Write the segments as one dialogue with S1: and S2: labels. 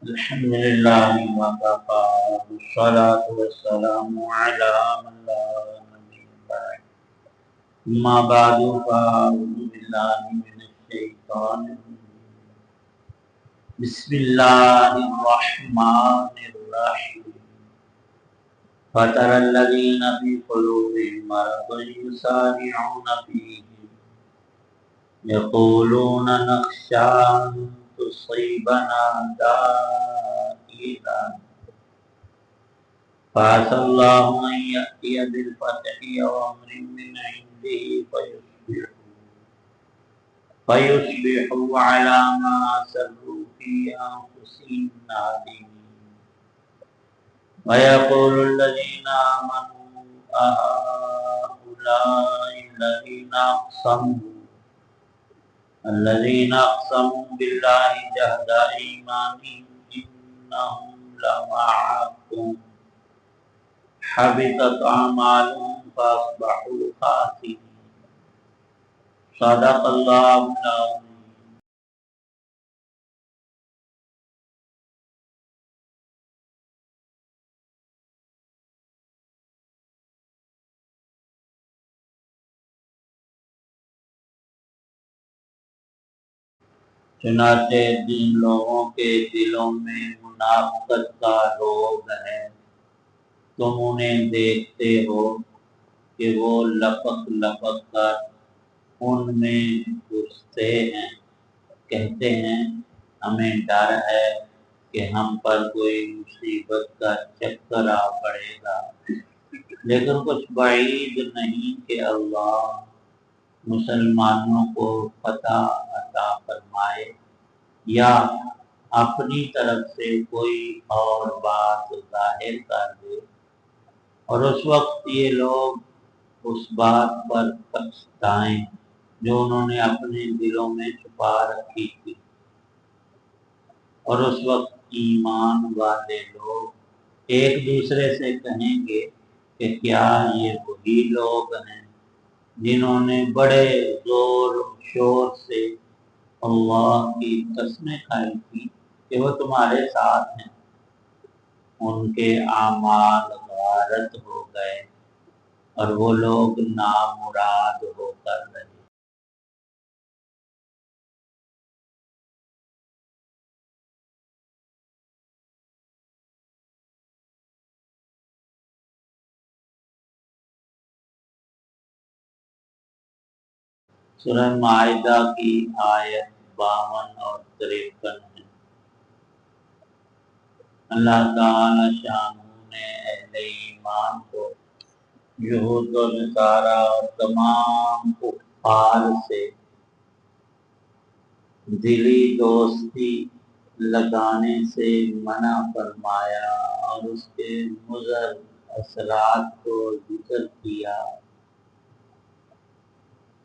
S1: الحمد لله وكفى والصلاة والسلام على من لا نبي بعد أما بعد فأعوذ بالله من الشيطان الرجيم بسم الله الرحمن الرحيم فترى الذين في قلوبهم مرض يسارعون فيهم يقولون نخشى أن تصيبنا دائرة فعسى الله أن يأتي بالفتح وأمر من عنده فيصبحوا على ما أسروا في أنفسهم نادمين ويقول الذين آمنوا أهؤلاء الذين أقسموا بالله جهد أيمانهم إنهم لمعكم حبطت أعمالهم فأصبحوا خاسرين صدق الله العظيم. چنانچہ جن لوگوں کے دلوں میں منافقت کا روگ ہے تم انہیں دیکھتے ہو کہ وہ لپک لپک کر ان میں گھستے ہیں، کہتے ہیں ہمیں ڈر ہے کہ ہم پر کوئی مصیبت کا چکر آ پڑے گا، لیکن کچھ بعید نہیں کہ اللہ مسلمانوں کو فتح عطا فرمائے یا اپنی طرف سے کوئی اور بات ظاہر کر دے، اور اس وقت یہ لوگ اس بات پر پچھتائیں جو انہوں نے اپنے دلوں میں چھپا رکھی تھی، اور اس وقت ایمان والے لوگ ایک دوسرے سے کہیں گے کہ کیا یہ وہی لوگ ہیں جنہوں نے بڑے زور و شور سے اللہ کی قسمیں کھائی تھی کہ وہ تمہارے ساتھ ہیں، ان کے اعمال غارت ہو گئے اور وہ لوگ نامراد ہو کر رہے۔ سورہ معاہدہ کی آیت 52 اور 53 ہے۔ اللہ تعالی شانہ نے اہل ایمان کو یہود و نصارہ اور تمام کفار سے دلی دوستی لگانے سے منع فرمایا اور اس کے مضر اثرات کو ذکر کیا۔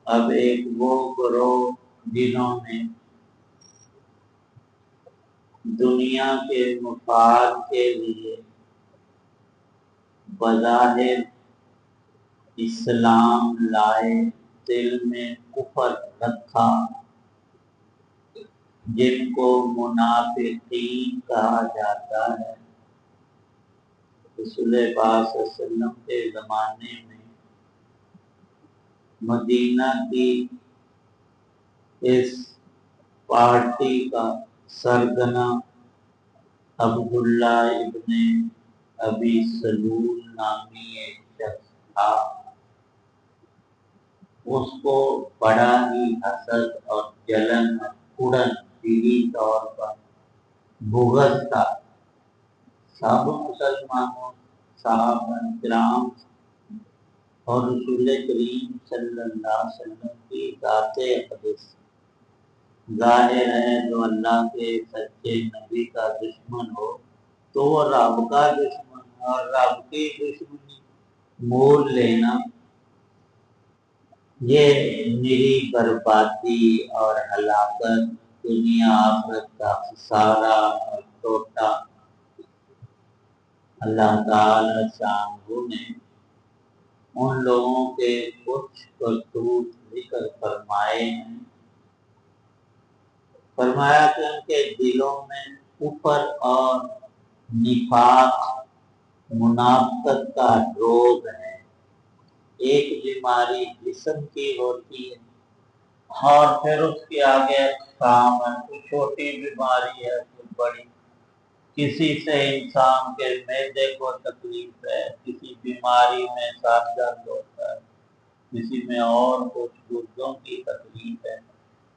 S1: اب ایک وہ گروہ جنہوں نے دنیا کے مفاد کے لیے بظاہر اسلام لائے، دل میں کفر رکھا، جن کو منافقین کہا جاتا ہے۔ رسول پاک صلی اللہ علیہ وسلم کے زمانے میں مدینہ کی اس پارٹی کا سرگنا عبداللہ ابن ابی سلول نامی ایک شخص تھا۔ اس کو بڑا ہی حسد اور جلن اور اڑن دلی طور پر بغض تھا۔ سب مسلمانوں، صحابہ کرام اور رسول کریم صلی اللہ علیہ وسلم کی ذات اقدس ظاہر ہے جو اللہ کے سچے نبی کا دشمن ہو تو وہ رب کا دشمن، اور رب کی دشمنی مول لینا یہ میری بربادی اور ہلاکت، دنیا آخرت کا خسارہ اور ٹوٹا۔ اللہ تعالی شانہ نے ان لوگوں کے کچھ کرتوت ذکر فرمائے ہیں۔ فرمایا کہ ان کے دلوں میں کفر اور نفاق منافقت کا روگ ہے۔ ایک بیماری جسم کی ہوتی ہے اور پھر اس کے آگے اقسام ہے، کوئی چھوٹی بیماری ہے، کوئی بڑی۔ کسی سے انسان کے معدے کو تکلیف ہے، کسی بیماری میں سر درد ہوتا ہے، کسی میں اور کچھ گردوں کی تکلیف ہے،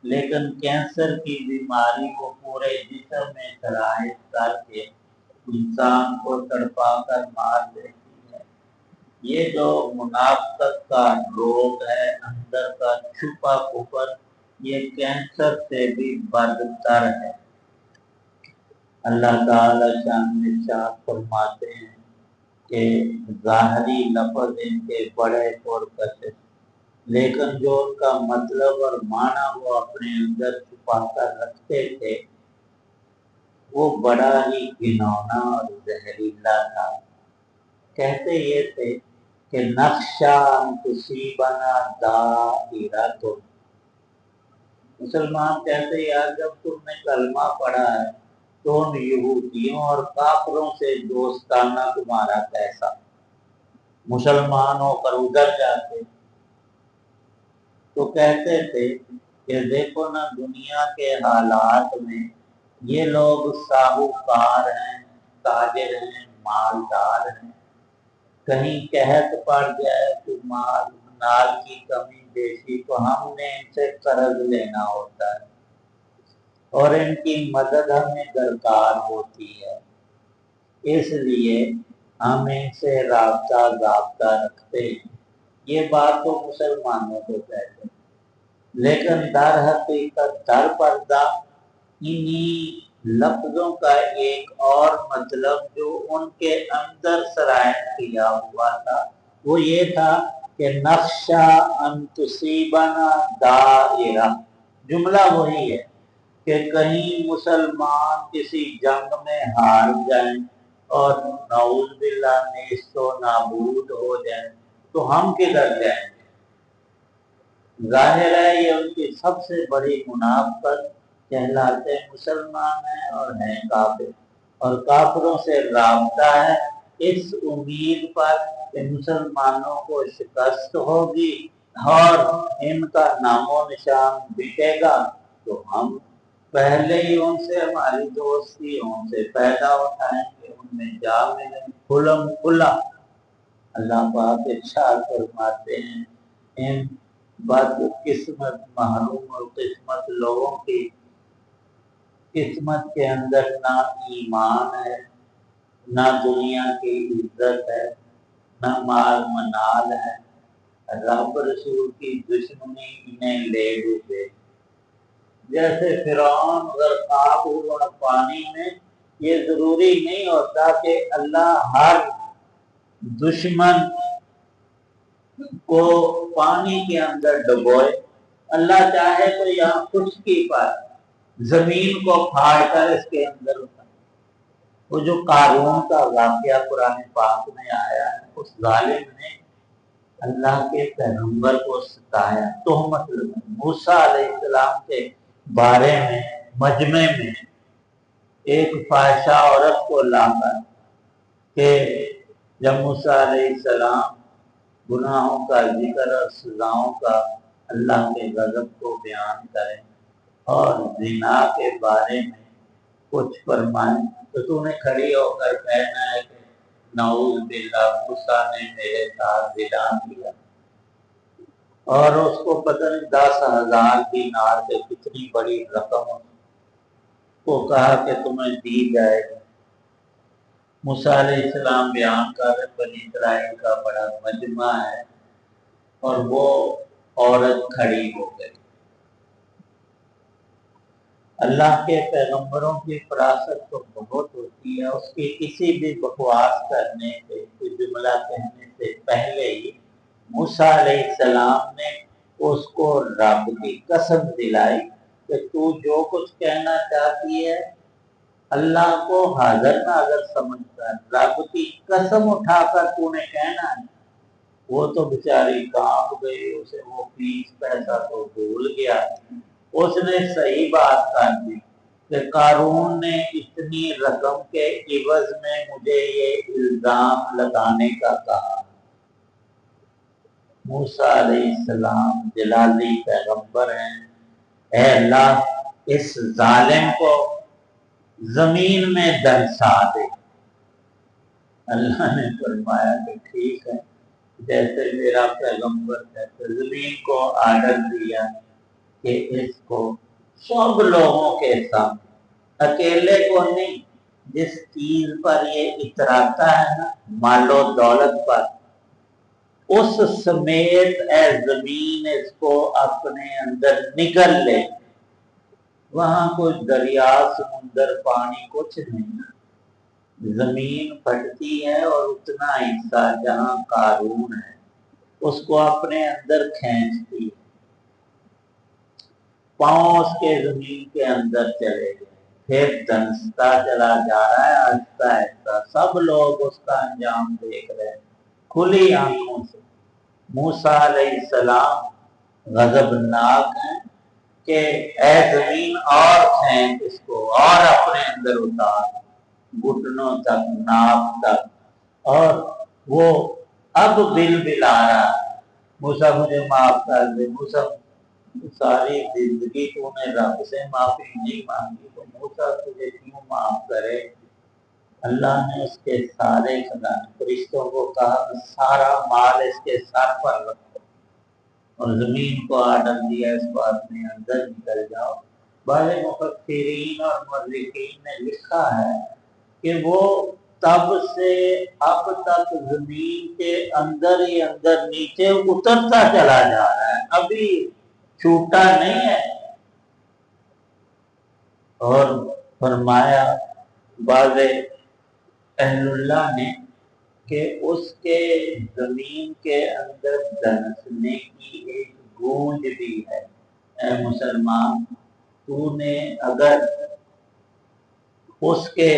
S1: لیکن کینسر کی بیماری کو پورے جسم میں شرائط کر کے انسان کو تڑپا کر مار دیتی ہے۔ یہ جو منافقت کا روگ ہے، اندر کا چھپا کفر، یہ کینسر سے بھی بدتر ہے۔ اللہ تعالی شان ارشاد فرماتے ہیں کہ ظاہری لفظ ان کے بڑے پرکشش، لیکن جو ان کا مطلب اور معنی وہ اپنے اندر چھپا کر رکھتے تھے وہ بڑا ہی گھنونا اور زہریلا تھا۔ کہتے یہ تھے کہ نخشا ان تصیبنا دائرۃ، مسلمان کہتے یار جب تم نے کلمہ پڑھا ہے تو ان یہودیوں اور کافروں سے دوستانہ تمہارا کیسا، مسلمان ہو کر ادھر جاتے۔ تو کہتے تھے کہ دیکھو نا دنیا کے حالات میں یہ لوگ ساہوکار ہیں، تاجر ہیں، مالدار ہیں، کہیں قحط پڑ جائے تو مال کی کمی بیشی تو ہم نے ان سے قرض لینا ہوتا ہے اور ان کی مدد ہمیں درکار ہوتی ہے، اس لیے ہم ان سے رابطہ ضابطہ رکھتے ہیں۔ یہ بات تو مسلمانوں کو کہتے ہیں، لیکن در حقیقت در پردہ انہی لفظوں کا ایک اور مطلب جو ان کے اندر شرائط کیا ہوا تھا وہ یہ تھا کہ نخشا ان تصیبنا دائرہ، جملہ وہی ہے کہ کہیں مسلمان کسی جنگ میں ہار جائیں اور نعوذ باللہ نیست و نابود ہو جائیں تو ہم کدھر جائیں گے؟ ظاہر ہے یہ ان کی سب سے بڑی منافقت، کہلاتے مسلمان ہیں اور ہیں کافر، اور کافروں سے رابطہ ہے اس امید پر کہ مسلمانوں کو شکست ہوگی اور ان کا نام و نشان بکے گا تو ہم پہلے ہی ان سے ہماری دوستی ان سے فائدہ اٹھائیں گے، ان میں جا ملیں کھلم کھلا۔ اللہ پاک ارشاد فرماتے ہیں ان بد قسمت محروم اور قسمت لوگوں کی قسمت کے اندر نہ ایمان ہے، نہ دنیا کی عزت ہے، نہ مال منال ہے، رب رسول کی دشمنی انہیں لے ڈوبے۔ جیسے فرعون غرقاب ہوا پانی میں، یہ ضروری نہیں ہوتا کہ اللہ ہر دشمن کو پانی کے اندر ڈبوئے، اللہ چاہے تو یہاں خشکی پر زمین کو پھاڑ کر اس کے اندر اتار۔ وہ جو قارون کا واقعہ قرآن پاک میں آیا ہے، اس ظالم نے اللہ کے پیغمبر کو ستایا، تہمت لگائی۔ موسیٰ علیہ السلام کے بارے میں مجمع میں ایک فاحشہ عورت کو لا کر کہ جب موسیٰ علیہ السلام گناہوں کا ذکر اور سزاؤں کا اللہ کے غضب کو بیان کریں اور زنا کے بارے میں کچھ فرمائیں تو تو نے کھڑی ہو کر کہنا ہے کہ نعوذ باللہ موسیٰ نے میرے ساتھ زنا کیا، اور اس کو پتہ نہیں 10,000 دینار سے کتنی بڑی رقم کو کہا کہ تمہیں دی جائے گی۔ موسیٰ علیہ السلام بیان کر بنی اسرائیل کا بڑا مجمع ہے اور وہ عورت کھڑی ہو گئی۔ اللہ کے پیغمبروں کی فراست تو بہت ہوتی ہے، اس کی کسی بھی بکواس کرنے سے، کوئی جملہ کہنے سے پہلے ہی موسیٰ علیہ السلام نے اس کو رب کی قسم دلائی کہ تو جو کچھ کہنا چاہتی ہے اللہ کو حاضر ناظر سمجھ کر رب کی قسم اٹھا کر تو نے کہنا ہے۔ وہ تو بیچاری کانپ گئی، اسے وہ فیس پیسہ تو بھول گیا، اس نے صحیح بات کر دی کہ قارون نے اتنی رقم کے عوض میں مجھے یہ الزام لگانے کا کہا۔ موسیٰ علیہ السلام جلالی پیغمبر ہیں، اے اللہ اس ظالم کو زمین میں دنسا دے۔ اللہ نے فرمایا کہ ٹھیک ہے، جیسے میرا پیغمبر ہے، تو زمین کو آرڈر دیا کہ اس کو سب لوگوں کے سامنے، اکیلے کو نہیں، جس چیز پر یہ اتراتا ہے نا، مال و دولت پر، اس سمیت اے زمین اس کو اپنے اندر نگل لے۔ وہاں کوئی دریا سمندر پانی کچھ نہیں، زمین پھٹتی ہے اور اتنا حصہ جہاں قارون ہے اس کو اپنے اندر کھینچتی ہے، پاؤں اس کے زمین کے اندر چلے گئے، پھر دنستا چلا جا رہا ہے آہستہ آہستہ، سب لوگ اس کا انجام دیکھ رہے ہیں کھلی آنکھوں سے۔ موسیٰ علیہ السلام غضبناک ہیں کہ اے زمین اور کھینچ اس کو اور اپنے اندر اتار، گھٹنوں تک، ناپ تک، اور وہ اب بل بلا رہا ہے، موسیٰ مجھے معاف کر دے۔ موسیٰ ساری زندگی تو نے رب سے معافی نہیں مانگی، تو موسیٰ تجھے کیوں معاف کرے؟ اللہ نے اس کے سارے فرشتوں کو کہا سارا مال اس کے سر پر رکھو، اور زمین کو آرڈر دیا اس کو اپنے اندر نکل جاؤ۔ بعض مفسرین اور مورخین نے لکھا ہے کہ وہ تب سے اب تک زمین کے اندر ہی اندر نیچے اترتا چلا جا رہا ہے، ابھی چھوٹا نہیں ہے۔ اور فرمایا بعض اہل اللہ نے کہ اس کے زمین کے اندر دھنسنے کی ایک گونج بھی ہے۔ اے مسلمان، تو نے اگر اس کے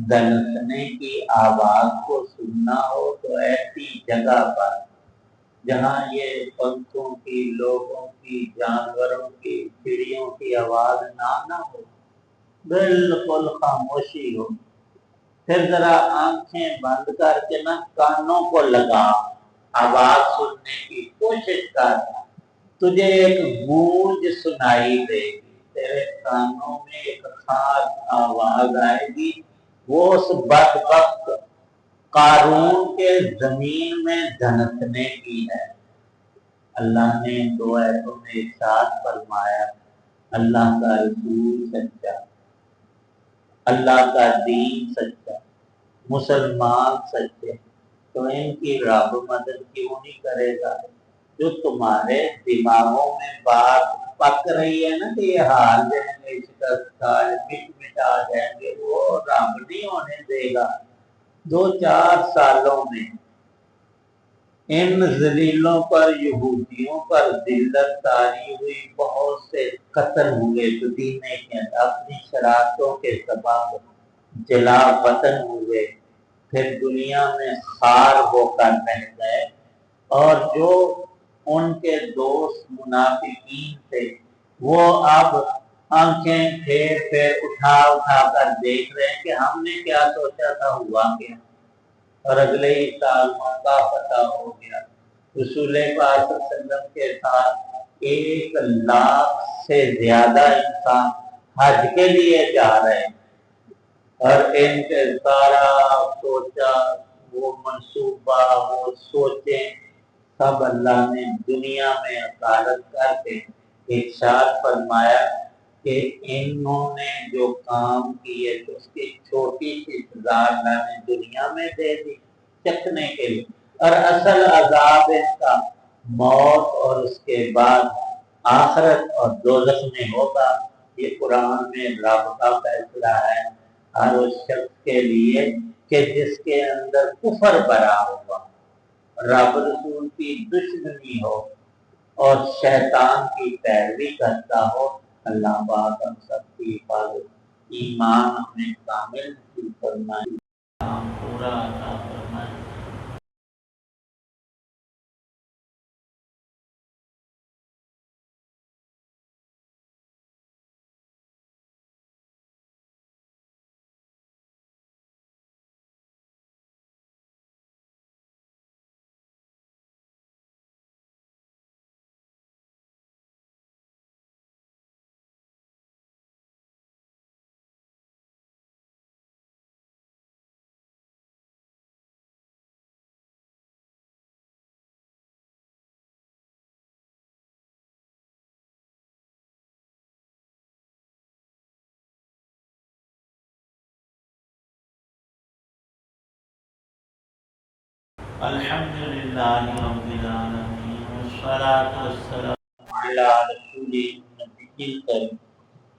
S1: دھنسنے کی آواز کو سننا ہو تو ایسی جگہ پر جہاں یہ پنکھوں کی، لوگوں کی، جانوروں کی، چڑیوں کی آواز نہ ہو، بالکل خاموشی ہو، پھر ذرا آنکھیں بند کر کے نا کانوں کو لگا، آواز سننے کی کوشش کر، تجھے ایک گونج سنائی دے گی، تیرے کانوں میں ایک خاص آواز آئے گی، وہ اس بدبخت قارون کے زمین میں دھنسنے کی ہے۔ اللہ نے دو آیتوں میں ارشاد فرمایا، اللہ کا رسول سچا، اللہ کا دین سچا، مسلمان سچے، تو ان کی رب مدد کیوں نہیں کرے گا؟ جو تمہارے دماغوں میں بات پک رہی ہے نا کہ یہ ہار جائیں گے، شکست مٹا جائیں گے، وہ رب نہیں ہونے دے گا۔ 2-4 سالوں میں ان ذلیلوں پر، یہودیوں پر ذلت طاری ہوئی، بہت سے قتل ہوئے مدینے کے اندر، اپنی شرارتوں کے سبب جلا وطن ہوئے، پھر دنیا میں خار ہو کر رہ گئے، اور جو ان کے دوست منافقین تھے وہ اب آنکھیں پھیر پھیر اٹھا اٹھا کر دیکھ رہے ہیں کہ ہم نے کیا سوچا تھا ہوا کیا، اور اگلے ہی سال مکہ فتح ہو گیا۔ رسول پاک صلی اللہ علیہ وسلم کے ساتھ 1,00,000 سے زیادہ انسان حج کے لیے جا رہے ہیں، اور ان کے سارا سوچا وہ منصوبہ، وہ سوچیں، سب اللہ نے دنیا میں عدالت کر کے ارشاد فرمایا کہ انہوں نے جو کام کیے تو اس کی چھوٹی سی سزا اللہ نے دنیا میں دے دی چکھنے کے لیے، اور اصل عذاب ان کا موت اور اس کے بعد آخرت اور دوزخ میں ہوگا۔ یہ قرآن میں رب کا فیصلہ ہے ہر اس شخص کے لیے کہ جس کے اندر کفر بھرا ہوا، رب رسول کی دشمنی ہو اور شیطان کی پیروی کرتا ہو۔ اللہ پاک ہم سب کی حفاظت، ایمان ہمیں کامل نصیب فرمائے، پورا عطا فرمائے۔ الحمد للہ رب العالمین والصلاة والسلام علی رسول النبی الکریم۔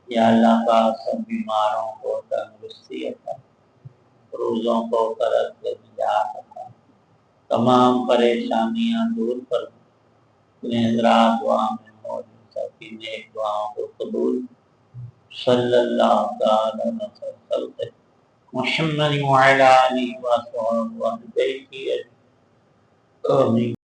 S1: یا اللہ کا سب بیماروں کو تندرستی عطا، روزوں کو قرض سے نجات عطا، تمام پریشانیاں دور کر، اپنے حضرات دعا میں موجود سب کی نیک دعاؤں کو قبول، صلی اللہ تعالی وسلم محمد وعلی آلہ وصحبہ وسلم۔ آمین۔